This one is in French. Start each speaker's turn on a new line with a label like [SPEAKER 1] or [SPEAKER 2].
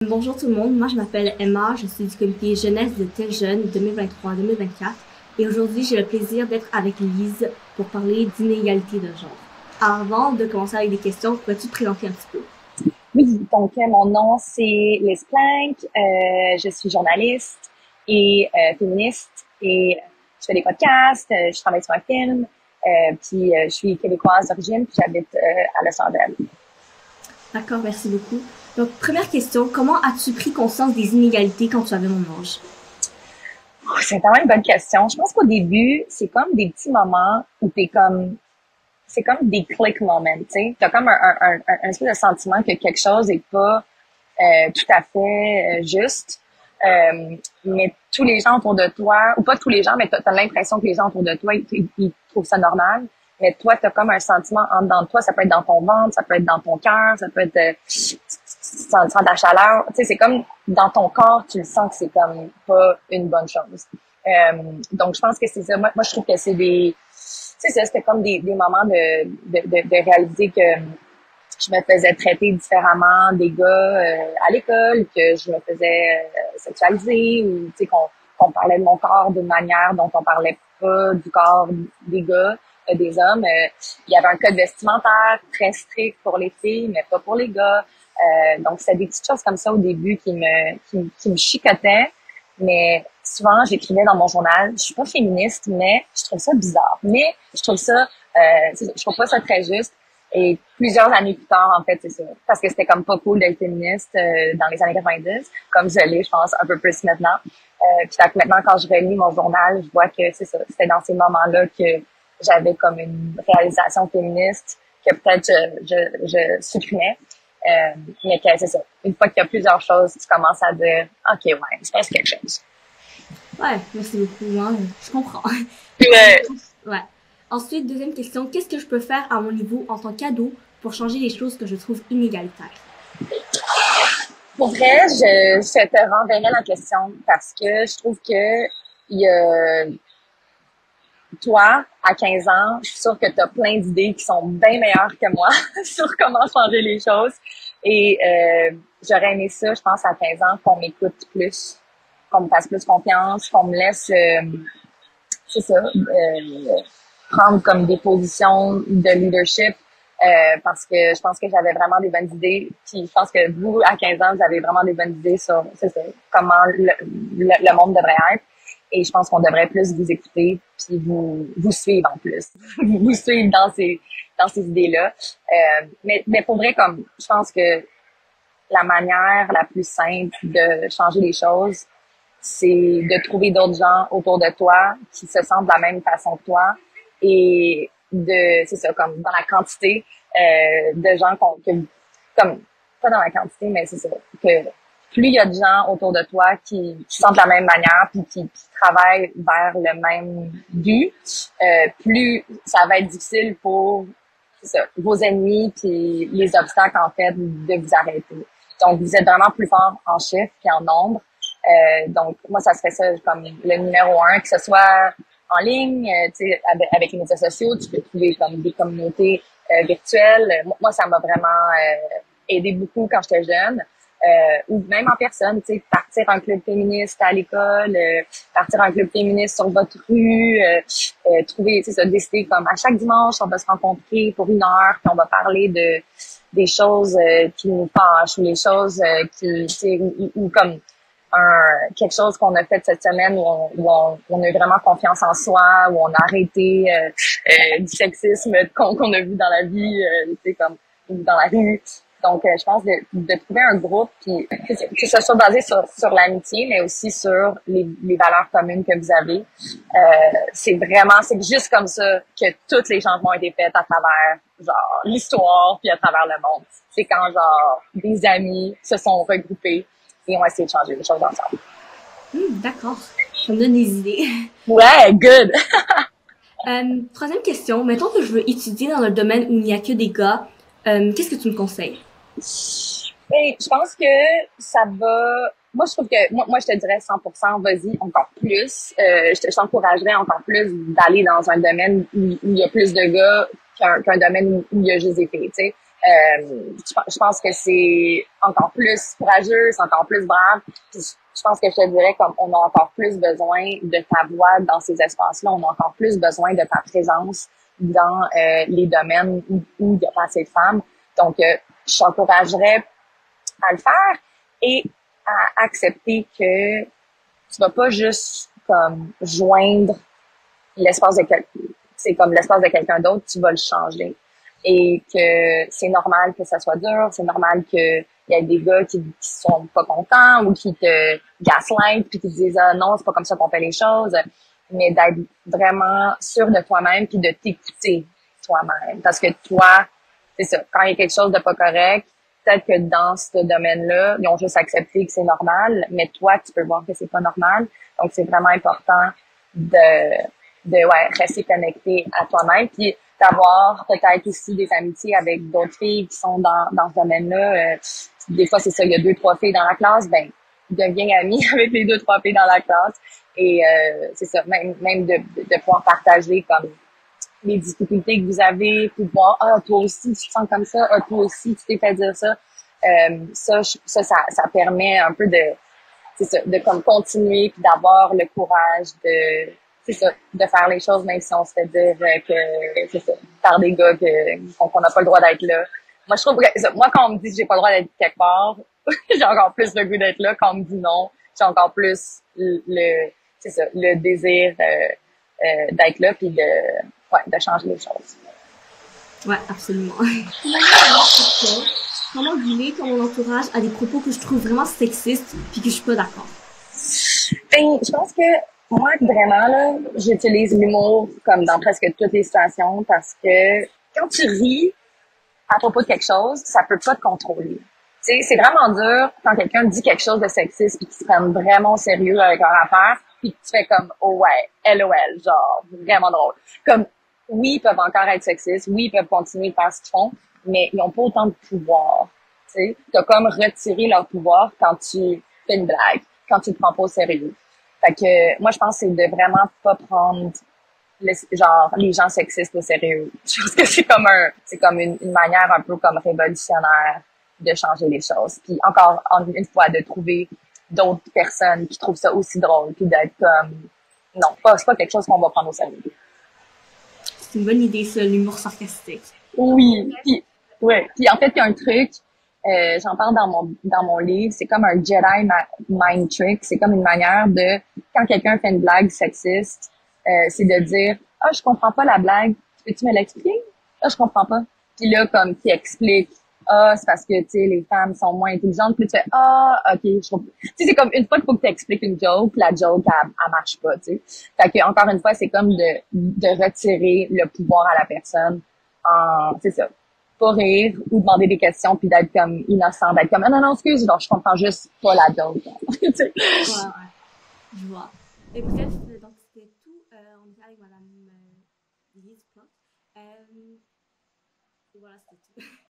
[SPEAKER 1] Bonjour tout le monde, moi je m'appelle Emma, je suis du comité jeunesse de Tel Jeune 2023-2024 et aujourd'hui j'ai le plaisir d'être avec Lise pour parler d'inégalité de genre. Avant de commencer avec des questions, pourrais-tu te présenter un petit peu?
[SPEAKER 2] Oui, donc mon nom c'est Liz Plank, je suis journaliste et féministe et je fais des podcasts, je travaille sur un film, puis je suis québécoise d'origine, puis j'habite à Los Angeles.
[SPEAKER 1] D'accord, merci beaucoup. Donc première question, comment as-tu pris conscience des inégalités quand tu avais mon âge?
[SPEAKER 2] C'est vraiment une bonne question. Je pense qu'au début, c'est comme des petits moments où t'es comme c'est comme des click moments, tu sais. T'as comme un espèce de sentiment que quelque chose est pas tout à fait juste. Mais tous les gens autour de toi, ou pas tous les gens, mais t'as l'impression que les gens autour de toi, ils trouvent ça normal. Mais toi, t'as comme un sentiment en dedans de toi. Ça peut être dans ton ventre, ça peut être dans ton cœur, ça peut être tu sens de la chaleur. Tu sais, c'est comme dans ton corps, tu le sens que c'est comme pas une bonne chose. Donc, je pense que c'est ça. Moi, je trouve que c'est ça, c'était comme des moments de réaliser que je me faisais traiter différemment des gars à l'école, que je me faisais sexualiser ou tu sais qu'on parlait de mon corps d'une manière dont on parlait pas du corps des gars, des hommes. Il y avait un code vestimentaire très strict pour les filles, mais pas pour les gars. Donc c'était des petites choses comme ça au début qui me chicotaient, mais souvent j'écrivais dans mon journal, je suis pas féministe, mais je trouve ça bizarre. Mais je trouve ça je trouve pas ça très juste. Et plusieurs années plus tard, en fait, c'est ça. Parce que c'était comme pas cool d'être féministe dans les années 90, comme je l'ai, je pense, un peu plus maintenant. Puis fait que maintenant, quand je relis mon journal, je vois que c'est ça. C'était dans ces moments-là que j'avais comme une réalisation féministe que peut-être je supprimais. Mais que c'est ça. Une fois qu'il y a plusieurs choses, tu commences à dire, OK, ouais, il se passe quelque chose.
[SPEAKER 1] Ouais, merci beaucoup, hein, je comprends.
[SPEAKER 2] Ouais.
[SPEAKER 1] Ouais. Ensuite, deuxième question, qu'est-ce que je peux faire à mon niveau en tant qu'ado pour changer les choses que je trouve inégalitaires?
[SPEAKER 2] Pour vrai, je te renverrai la question parce que je trouve que il y a toi, à 15 ans, je suis sûre que tu as plein d'idées qui sont bien meilleures que moi sur comment changer les choses. Et j'aurais aimé ça, je pense, à 15 ans, qu'on m'écoute plus, qu'on me fasse plus confiance, qu'on me laisse, c'est ça, prendre comme des positions de leadership. Parce que je pense que j'avais vraiment des bonnes idées. Puis je pense que vous, à 15 ans, vous avez vraiment des bonnes idées sur c'est ça, comment le monde devrait être. Et je pense qu'on devrait plus vous écouter puis vous suivre en plus. Vous suivre dans ces idées-là. Mais pour vrai, comme je pense que la manière la plus simple de changer les choses, c'est de trouver d'autres gens autour de toi qui se sentent de la même façon que toi et c'est ça, comme dans la quantité de gens comme, pas dans la quantité, mais c'est ça, que plus il y a de gens autour de toi qui sentent de la même manière puis qui travaillent vers le même but, plus ça va être difficile pour c'est ça, vos ennemis puis les obstacles, en fait, de vous arrêter. Donc, vous êtes vraiment plus fort en chiffres qu'en nombre. Donc, moi, ça serait ça comme le numéro un, que ce soit en ligne, tu sais, avec les médias sociaux, tu peux trouver comme des communautés virtuelles. Moi, ça m'a vraiment aidé beaucoup quand j'étais jeune. Ou même en personne, tu sais, partir un club féministe à l'école, partir un club féministe sur votre rue, trouver, c'est ça, décider comme à chaque dimanche, on va se rencontrer pour 1 heure, puis on va parler de des choses qui nous fâchent ou les choses qui, tu sais, ou comme quelque chose qu'on a fait cette semaine où on a eu vraiment confiance en soi, où on a arrêté du sexisme qu'on a vu dans la vie, tu sais, comme dans la rue. Donc, je pense de trouver un groupe puis que ce soit basé sur l'amitié, mais aussi sur les valeurs communes que vous avez. C'est juste comme ça que tous les changements ont été faits à travers, genre, l'histoire puis à travers le monde. C'est quand, genre, des amis se sont regroupés et ont essayé de changer les choses ensemble.
[SPEAKER 1] D'accord, ça me donne des idées.
[SPEAKER 2] Ouais, good!
[SPEAKER 1] Troisième question, mettons que je veux étudier dans un domaine où il n'y a que des gars, qu'est-ce que tu me conseilles?
[SPEAKER 2] Ben, je pense que ça va. Moi, je trouve que moi, je te dirais 100%, vas-y encore plus. Je t'encouragerais encore plus d'aller dans un domaine où il y a plus de gars qu'un domaine où il y a juste des filles. Tu sais, Je pense que c'est encore plus courageux, c'est encore plus brave. Puis je pense que je te dirais comme on a encore plus besoin de ta voix dans ces espaces-là, on a encore plus besoin de ta présence dans les domaines où il y a pas assez de femmes. Donc, je t'encouragerais à le faire et à accepter que tu vas pas juste comme joindre l'espace de c'est comme l'espace de quelqu'un d'autre, tu vas le changer. Et que c'est normal que ça soit dur, c'est normal que il y ait des gars qui sont pas contents ou qui te gaslight puis qui te disent ah, non, c'est pas comme ça qu'on fait les choses, mais d'être vraiment sûr de toi-même puis de t'écouter toi-même parce que toi, c'est ça, quand il y a quelque chose de pas correct, peut-être que dans ce domaine-là, ils ont juste accepté que c'est normal, mais toi, tu peux voir que c'est pas normal. Donc, c'est vraiment important de rester connecté à toi-même, puis d'avoir peut-être aussi des amitiés avec d'autres filles qui sont dans ce domaine-là. Des fois, c'est ça, il y a 2-3 filles dans la classe, ben deviens ami avec les 2-3 filles dans la classe. Et c'est ça, même de pouvoir partager comme les difficultés que vous avez, puis de voir, ah, toi aussi, tu te sens comme ça, ah, toi aussi, tu t'es fait dire ça. Ça permet un peu c'est ça, de comme continuer puis d'avoir le courage c'est ça, de faire les choses même si on se fait dire que, c'est ça, par des gars qu'on n'a pas le droit d'être là. Moi, je trouve que, moi, quand on me dit que j'ai pas le droit d'être quelque part, j'ai encore plus le goût d'être là. Quand on me dit non, j'ai encore plus c'est ça, le désir, d'être là puis de changer les choses.
[SPEAKER 1] Ouais, absolument. Comment dealer quand mon entourage a des propos que je trouve vraiment sexistes puis que je suis pas d'accord?
[SPEAKER 2] Ben, je pense que moi, vraiment, là, j'utilise l'humour comme dans presque toutes les situations parce que quand tu ris à propos de quelque chose, ça peut pas te contrôler. Tu sais, c'est vraiment dur quand quelqu'un dit quelque chose de sexiste puis qu'ils se prennent vraiment au sérieux avec leur affaire puis que tu fais comme, oh ouais, LOL, genre, vraiment drôle. Comme, oui, ils peuvent encore être sexistes, oui, ils peuvent continuer de faire ce qu'ils font, mais ils ont pas autant de pouvoir. Tu sais, t'as comme retiré leur pouvoir quand tu fais une blague, quand tu te prends pas au sérieux. Fait que, moi, je pense que c'est de vraiment pas prendre genre les gens sexistes au sérieux. Je pense que c'est comme une manière un peu comme révolutionnaire de changer les choses. Puis encore une fois de trouver d'autres personnes qui trouvent ça aussi drôle puis d'être comme non, c'est pas quelque chose qu'on va prendre au sérieux.
[SPEAKER 1] C'est une bonne idée ça, l'humour sarcastique.
[SPEAKER 2] Oui, puis ouais, puis en fait il y a un truc j'en parle dans mon livre, c'est comme un Jedi mind trick, c'est comme une manière de quand quelqu'un fait une blague sexiste, c'est de dire ah je comprends pas la blague, peux-tu me l'expliquer? Ah je comprends pas. Puis là comme qui explique ah c'est parce que tu sais les femmes sont moins intelligentes, puis tu fais ah ok je comprends. Tu sais c'est comme une fois qu'il faut que tu expliques une joke, la joke elle marche pas, tu sais. Fait que encore une fois c'est comme de retirer le pouvoir à la personne en c'est ça pas rire ou demander des questions puis d'être comme innocent, d'être comme non, excuse, genre, je comprends juste pas la joke. Tu sais.
[SPEAKER 1] Ouais, je vois. Écoutez, donc c'était tout. On était avec Madame Lise Plante. Voilà, c'était tout.